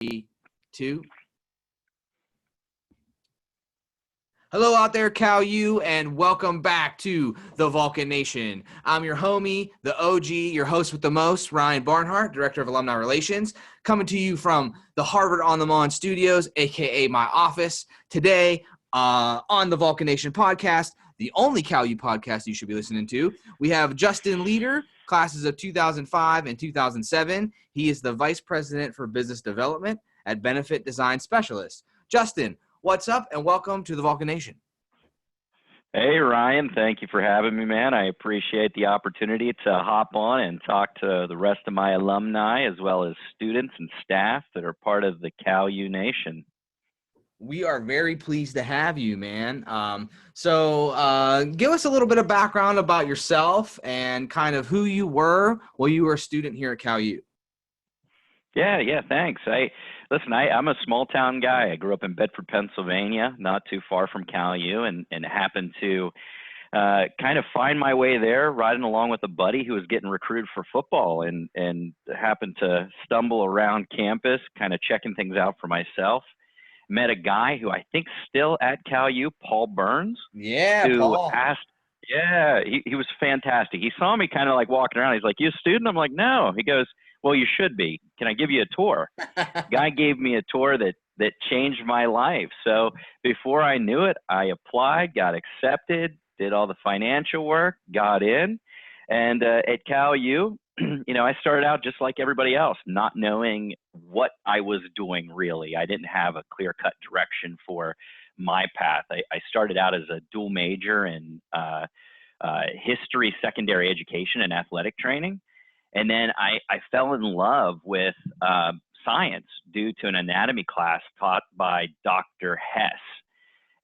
2. Hello out there, Cal U, and welcome back to the Vulcan Nation. I'm your homie, the OG, your host with the most, Ryan Barnhart, Director of Alumni Relations, coming to you from the Harvard on the Mon studios, aka my office. Today, on the Vulcan Nation podcast, the only Cal U podcast you should be listening to, we have Justin Leader, classes of 2005 and 2007. He is the Vice President for Business Development at Benefit Design Specialist. Justin, what's up, and welcome to the Vulcan Nation. Hey, Ryan. Thank you for having me, man. I appreciate the opportunity to hop on and talk to the rest of my alumni as well as students and staff that are part of the Cal U Nation. We are very pleased to have you, man. So give us a little bit of background about yourself and kind of who you were while you were a student here at Cal U. Yeah, thanks. I'm a small town guy. I grew up in Bedford, Pennsylvania, not too far from Cal U, and happened to kind of find my way there riding along with a buddy who was getting recruited for football, and happened to stumble around campus, kind of checking things out for myself. Met a guy who I think still at Cal U, Paul Burns. Yeah, who Paul. He was fantastic. He saw me kind of like walking around. He's like, "You a student?" I'm like, "No." He goes, "Well, you should be. Can I give you a tour?" Guy gave me a tour that changed my life. So before I knew it, I applied, got accepted, did all the financial work, got in. And at Cal U, I started out just like everybody else, not knowing what I was doing really. I didn't have a clear-cut direction for my path. I started out as a dual major in history, secondary education, and athletic training. And then I fell in love with science due to an anatomy class taught by Dr. Hess.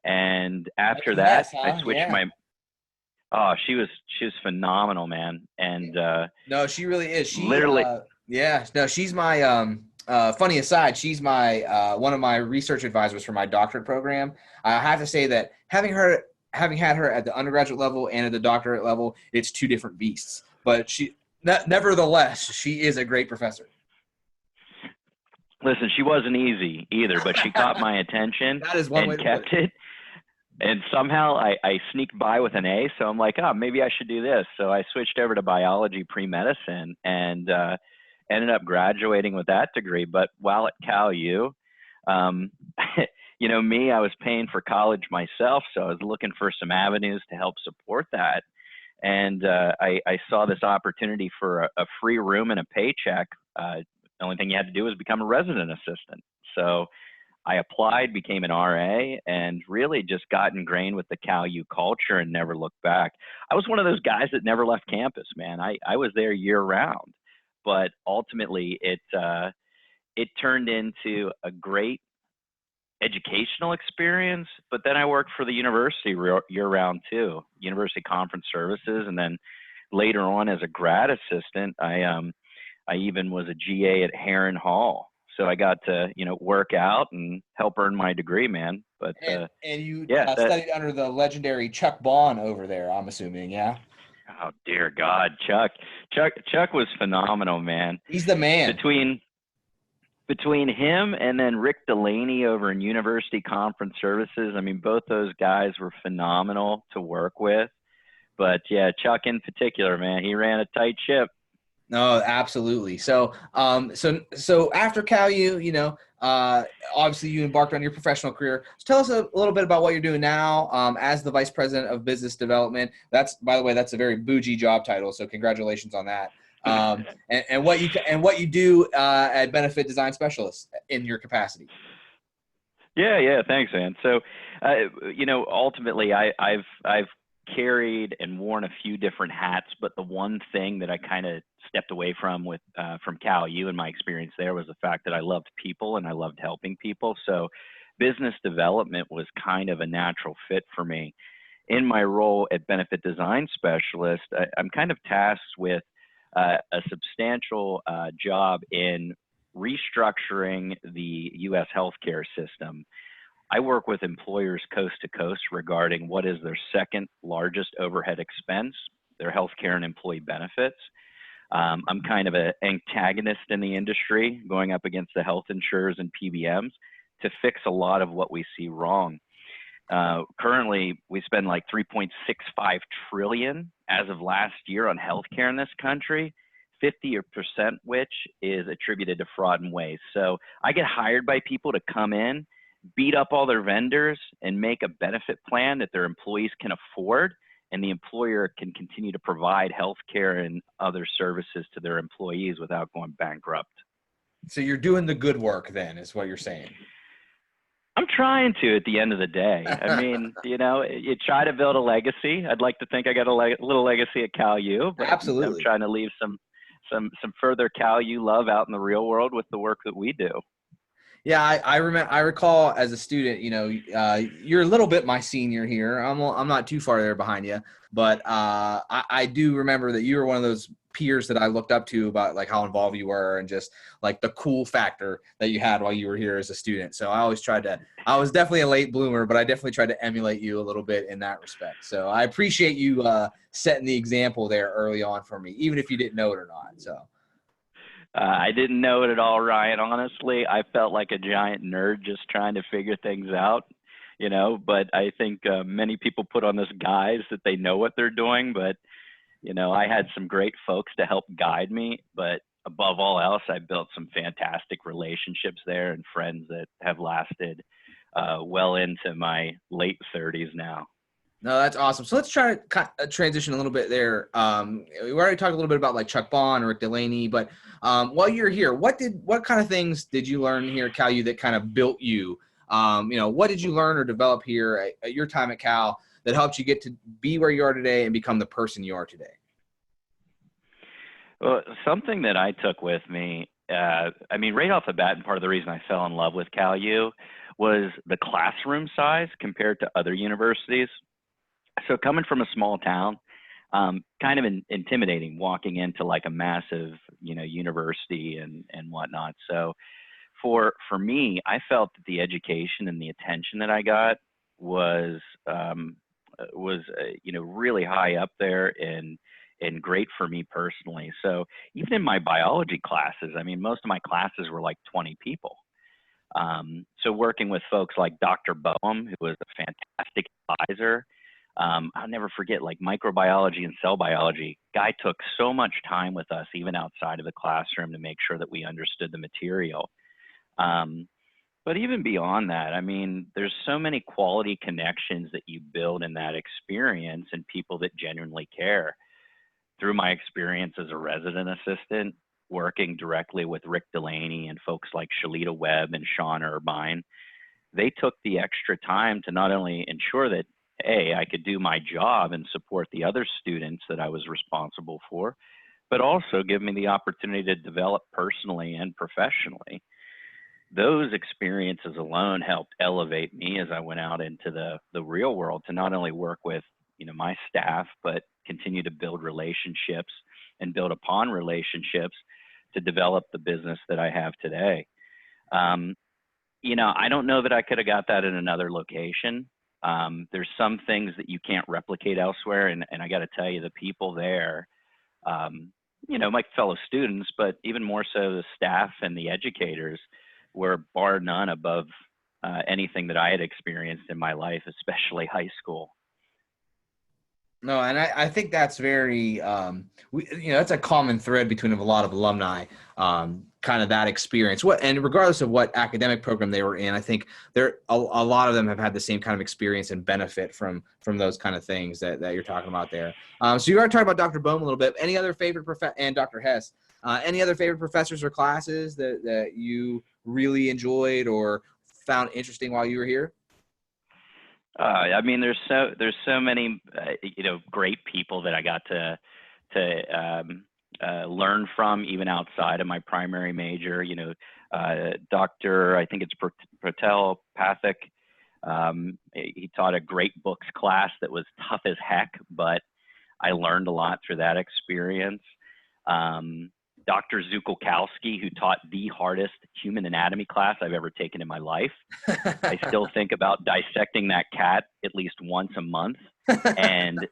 And after that, I switched she was phenomenal, man. And no, she really is. She literally, she's my funny aside. She's my one of my research advisors for my doctorate program. I have to say that having had her at the undergraduate level and at the doctorate level, it's two different beasts. But nevertheless, she is a great professor. Listen, she wasn't easy either, but she caught my attention That is one way and to kept it. And somehow I sneaked by with an A, so I'm like, maybe I should do this. So I switched over to biology pre-medicine and ended up graduating with that degree. But while at Cal U, me, I was paying for college myself, so I was looking for some avenues to help support that. And I saw this opportunity for a free room and a paycheck. The only thing you had to do was become a resident assistant. So I applied, became an RA, and really just got ingrained with the Cal U culture and never looked back. I was one of those guys that never left campus, man. I was there year round, but ultimately it turned into a great educational experience. But then I worked for the university year round too, University Conference Services, and then later on as a grad assistant, I even was a GA at Heron Hall. So I got to, work out and help earn my degree, man. But and you studied under the legendary Chuck Bond over there, I'm assuming, yeah? Oh dear God, Chuck was phenomenal, man. He's the man. Between him and then Rick Delaney over in University Conference Services, I mean, both those guys were phenomenal to work with. But yeah, Chuck in particular, man, he ran a tight ship. No, absolutely. So after Cal U, obviously you embarked on your professional career. So tell us a little bit about what you're doing now as the Vice President of Business Development. That's, by the way, that's a very bougie job title. So congratulations on that. And what you do at Benefit Design Specialist in your capacity. Yeah. Thanks, man. So, ultimately I've carried and worn a few different hats, but the one thing that I kind of stepped away from Cal U and my experience there was the fact that I loved people and I loved helping people. So business development was kind of a natural fit for me. In my role at Benefit Design Specialist, I'm kind of tasked with a substantial job in restructuring the U.S. healthcare system. I work with employers coast to coast regarding what is their second largest overhead expense, their healthcare and employee benefits. I'm kind of an antagonist in the industry, going up against the health insurers and PBMs to fix a lot of what we see wrong. Currently, we spend like 3.65 trillion as of last year on healthcare in this country, 50% which is attributed to fraud and waste. So I get hired by people to come in, beat up all their vendors, and make a benefit plan that their employees can afford, and the employer can continue to provide healthcare and other services to their employees without going bankrupt. So you're doing the good work then, is what you're saying. I'm trying to at the end of the day. I mean, you try to build a legacy. I'd like to think I got a little legacy at Cal U, but I'm Absolutely. trying to leave some further Cal U love out in the real world with the work that we do. Yeah, I recall as a student, you're a little bit my senior here. I'm not too far there behind you, but I do remember that you were one of those peers that I looked up to about like how involved you were and just like the cool factor that you had while you were here as a student. So I was definitely a late bloomer, but I definitely tried to emulate you a little bit in that respect. So I appreciate you setting the example there early on for me, even if you didn't know it or not. So. I didn't know it at all, Ryan. Honestly, I felt like a giant nerd just trying to figure things out, but I think many people put on this guise that they know what they're doing. But, I had some great folks to help guide me. But above all else, I built some fantastic relationships there and friends that have lasted well into my late 30s now. No, that's awesome. So let's try to transition a little bit there. We already talked a little bit about like Chuck Bond or Rick Delaney, but while you're here, what kind of things did you learn here at Cal U that kind of built you? What did you learn or develop here at your time at Cal that helped you get to be where you are today and become the person you are today? Well, something that I took with me, right off the bat, and part of the reason I fell in love with Cal U was the classroom size compared to other universities. So coming from a small town, kind of intimidating walking into like a massive, university and whatnot. So for me, I felt that the education and the attention that I got was really high up there and great for me personally. So even in my biology classes, most of my classes were like 20 people. So working with folks like Dr. Boehm, who was a fantastic advisor, I'll never forget, like microbiology and cell biology. Guy took so much time with us, even outside of the classroom, to make sure that we understood the material. But even beyond that, there's so many quality connections that you build in that experience and people that genuinely care. Through my experience as a resident assistant, working directly with Rick Delaney and folks like Shalita Webb and Sean Irvine, they took the extra time to not only ensure that, A, I could do my job and support the other students that I was responsible for, but also give me the opportunity to develop personally and professionally. Those experiences alone helped elevate me as I went out into the real world to not only work with, my staff, but continue to build relationships and build upon relationships to develop the business that I have today. I don't know that I could have got that in another location. There's some things that you can't replicate elsewhere. And I got to tell you, the people there, my fellow students, but even more so the staff and the educators were bar none above anything that I had experienced in my life, especially high school. No, and I think that's very, that's a common thread between a lot of alumni, kind of that experience. And regardless of what academic program they were in, I think a lot of them have had the same kind of experience and benefit from those kind of things that you're talking about there. So you already talked about Dr. Bohm a little bit. Any other favorite and Dr. Hess? Any other favorite professors or classes that you really enjoyed or found interesting while you were here? There's so many great people that I got to learn from even outside of my primary major. Dr. I think it's Patel Pathak. He taught a great books class that was tough as heck, but I learned a lot through that experience. Dr. Zukolkowski, who taught the hardest human anatomy class I've ever taken in my life. I still think about dissecting that cat at least once a month And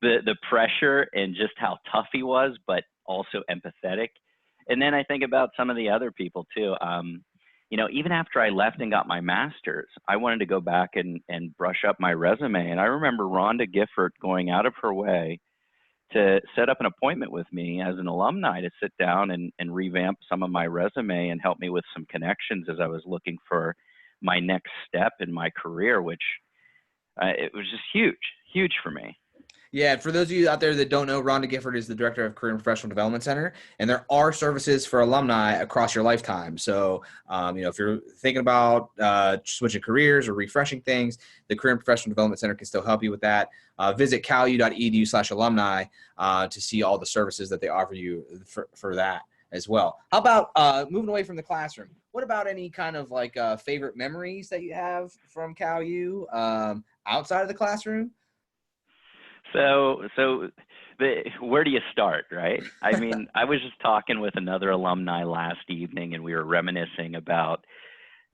the pressure and just how tough he was, but also empathetic. And then I think about some of the other people too. Even after I left and got my master's, I wanted to go back and brush up my resume. And I remember Rhonda Gifford going out of her way to set up an appointment with me as an alumni to sit down and revamp some of my resume and help me with some connections as I was looking for my next step in my career, which it was just huge for me. Yeah, and for those of you out there that don't know, Rhonda Gifford is the director of Career and Professional Development Center, and there are services for alumni across your lifetime. So, if you're thinking about switching careers or refreshing things, the Career and Professional Development Center can still help you with that. Visit calu.edu/alumni to see all the services that they offer you for that as well. How about moving away from the classroom? What about any kind of like favorite memories that you have from CalU outside of the classroom? So where do you start, right? I mean, I was just talking with another alumni last evening, and we were reminiscing about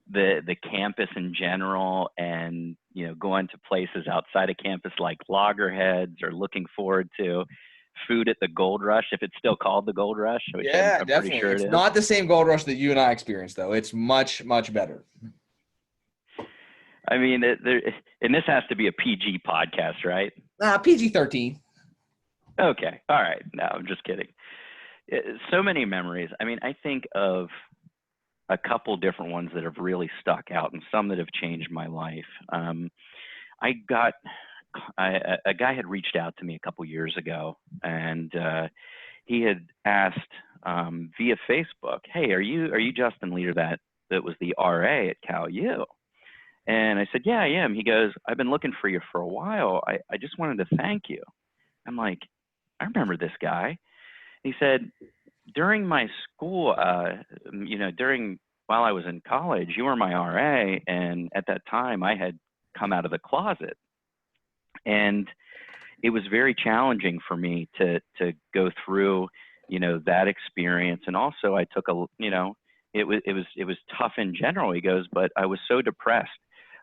the campus in general, and going to places outside of campus like Loggerheads, or looking forward to food at the Gold Rush, if it's still called the Gold Rush, which Yeah, I'm pretty definitely. sure it It's is. not the same gold rush that you and I experienced, though. It's much, much better. I mean, and this has to be a PG podcast, right? PG-13. Okay. All right. No, I'm just kidding. So many memories. I mean, I think of a couple different ones that have really stuck out, and some that have changed my life. A guy had reached out to me a couple years ago, and he had asked via Facebook, "Hey, are you Justin Leader that was the RA at Cal U?" And I said, "Yeah, I am." He goes, "I've been looking for you for a while. I just wanted to thank you." I'm like, I remember this guy. He said, during my school, while I was in college, you were my RA. And at that time, I had come out of the closet. And it was very challenging for me to go through, that experience. And also I took it was tough in general. He goes, but I was so depressed.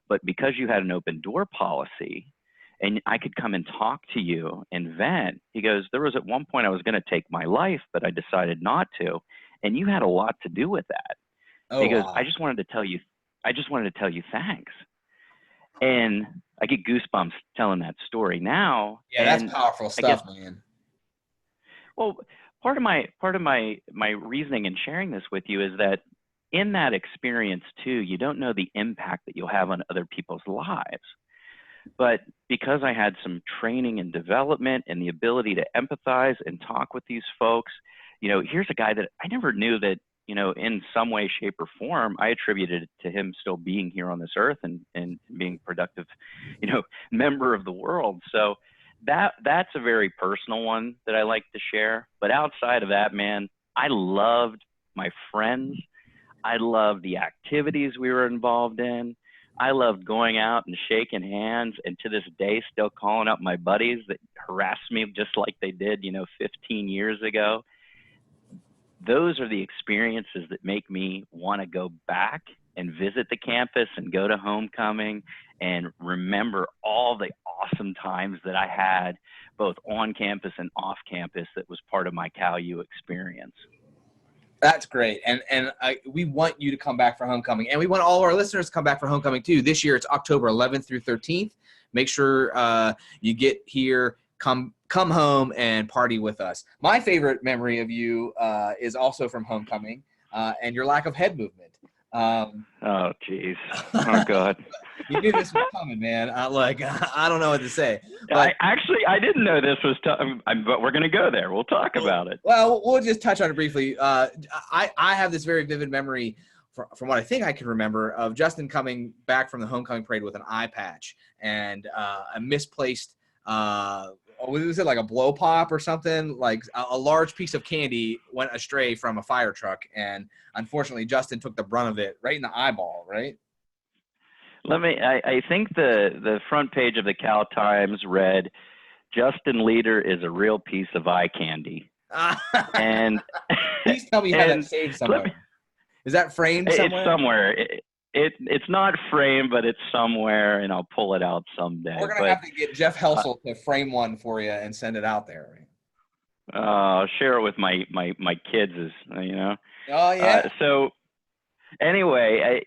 But because you had an open door policy, and I could come and talk to you and vent. He goes, there was at one point I was going to take my life, but I decided not to. And you had a lot to do with that. Oh, He goes, wow. I just wanted to tell you thanks. And I get goosebumps telling that story now. Yeah, that's powerful stuff, man. Well, part of my reasoning in sharing this with you is that in that experience too, you don't know the impact that you'll have on other people's lives. But because I had some training and development and the ability to empathize and talk with these folks, here's a guy that I never knew that, in some way, shape, or form, I attributed it to him still being here on this earth and being productive, member of the world. So that's a very personal one that I like to share. But outside of that, man, I loved my friends. I loved the activities we were involved in. I loved going out and shaking hands, and to this day, still calling up my buddies that harassed me just like they did, 15 years ago. Those are the experiences that make me want to go back and visit the campus and go to homecoming and remember all the awesome times that I had both on campus and off campus that was part of my Cal U experience. That's great. And we want you to come back for homecoming. And we want all of our listeners to come back for homecoming too. This year, it's October 11th through 13th. Make sure you get here, come home, and party with us. My favorite memory of you is also from homecoming and your lack of head movement. Oh, geez. Oh, God. You knew this was coming, man. I don't know what to say. But I didn't know this was tough, but we're going to go there. We'll talk about it. Well, we'll just touch on it briefly. I have this very vivid memory from what I think I can remember of Justin coming back from the homecoming parade with an eye patch and a misplaced, was it like a blow pop or something? Like a large piece of candy went astray from a fire truck, and unfortunately, Justin took the brunt of it right in the eyeball, right? I think the front page of the Cal Times read, "Justin Leader is a real piece of eye candy." And please tell me you have that saved somewhere. Is that framed somewhere? It's somewhere. it's not framed, but it's somewhere, and I'll pull it out someday. We're gonna But have to get Jeff Helsel to frame one for you and send it out there. I'll share it with my kids, Oh yeah. So anyway,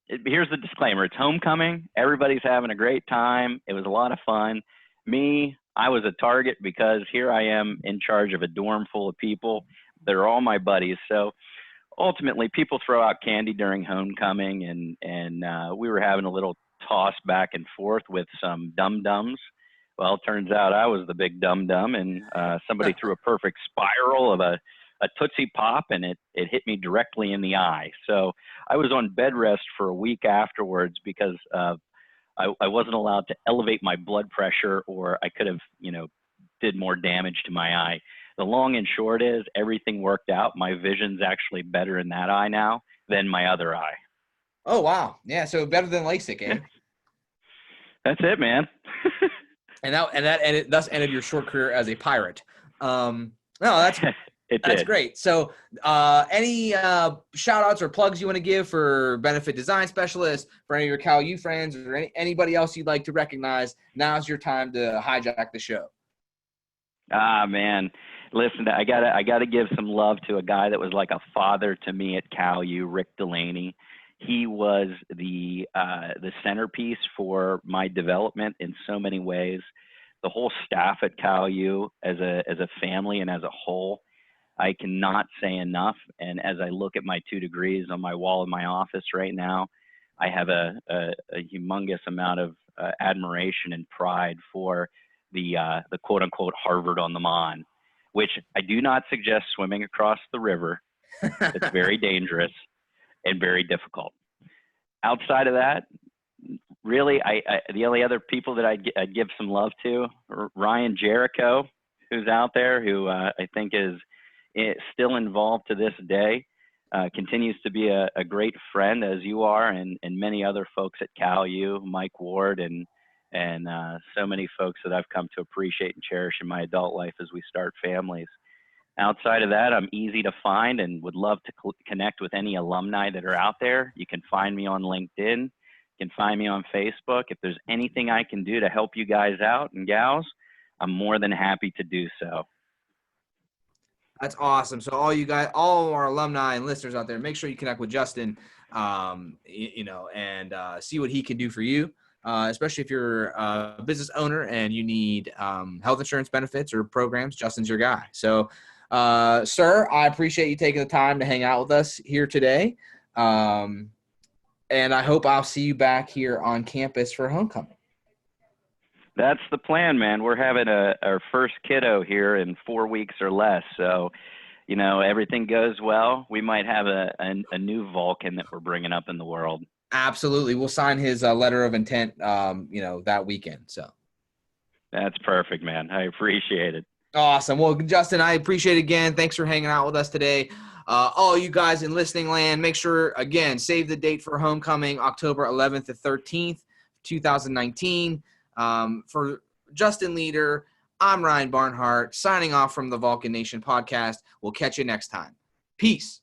here's the disclaimer. It's homecoming. Everybody's having a great time. It was a lot of fun. Me, I was a target because here I am in charge of a dorm full of people. They're all my buddies. So ultimately, people throw out candy during homecoming, and we were having a little toss back and forth with some dum-dums. Well, it turns out I was the big dum-dum, and somebody threw a perfect spiral of a Tootsie Pop, and it hit me directly in the eye. So I was on bed rest for a week afterwards because I wasn't allowed to elevate my blood pressure, or I could have, did more damage to my eye. The long and short is everything worked out. My vision's actually better in that eye now than my other eye. Oh, wow. Yeah, so better than LASIK, eh? That's it, man. and thus ended your short career as a pirate. No, that's great. So any shout outs or plugs you want to give for benefit design specialists, for any of your Cal U friends, or anybody else you'd like to recognize? Now's your time to hijack the show. Man, listen, I gotta give some love to a guy that was like a father to me at Cal U, Rick Delaney. He was the centerpiece for my development in so many ways. The whole staff at Cal U as a family and as a whole, I cannot say enough. And as I look at my 2 degrees on my wall in my office right now, I have a humongous amount of admiration and pride for the quote unquote Harvard on the Mon, which I do not suggest swimming across the river. It's very dangerous and very difficult. Outside of that, really, the only other people that I'd give some love to, Ryan Jericho, who's out there, who I think is still involved to this day, continues to be a great friend, as you are, and many other folks at Cal U, Mike Ward, and so many folks that I've come to appreciate and cherish in my adult life as we start families. Outside of that, I'm easy to find and would love to connect with any alumni that are out there. You can find me on LinkedIn. You can find me on Facebook. If there's anything I can do to help you guys out and gals, I'm more than happy to do so. That's awesome. So all of our alumni and listeners out there, make sure you connect with Justin, and see what he can do for you. Especially if you're a business owner and you need health insurance benefits or programs, Justin's your guy. So, sir, I appreciate you taking the time to hang out with us here today. And I hope I'll see you back here on campus for homecoming. That's the plan, man. We're having our first kiddo here in 4 weeks or less. So, everything goes well, we might have a new Vulcan that we're bringing up in the world. Absolutely. We'll sign his letter of intent, that weekend. So that's perfect, man. I appreciate it. Awesome. Well, Justin, I appreciate it again. Thanks for hanging out with us today. All you guys in listening land, make sure, again, save the date for homecoming, October 11th to 13th, 2019. For Justin Leader, I'm Ryan Barnhart, signing off from the Vulcan Nation podcast. We'll catch you next time. Peace.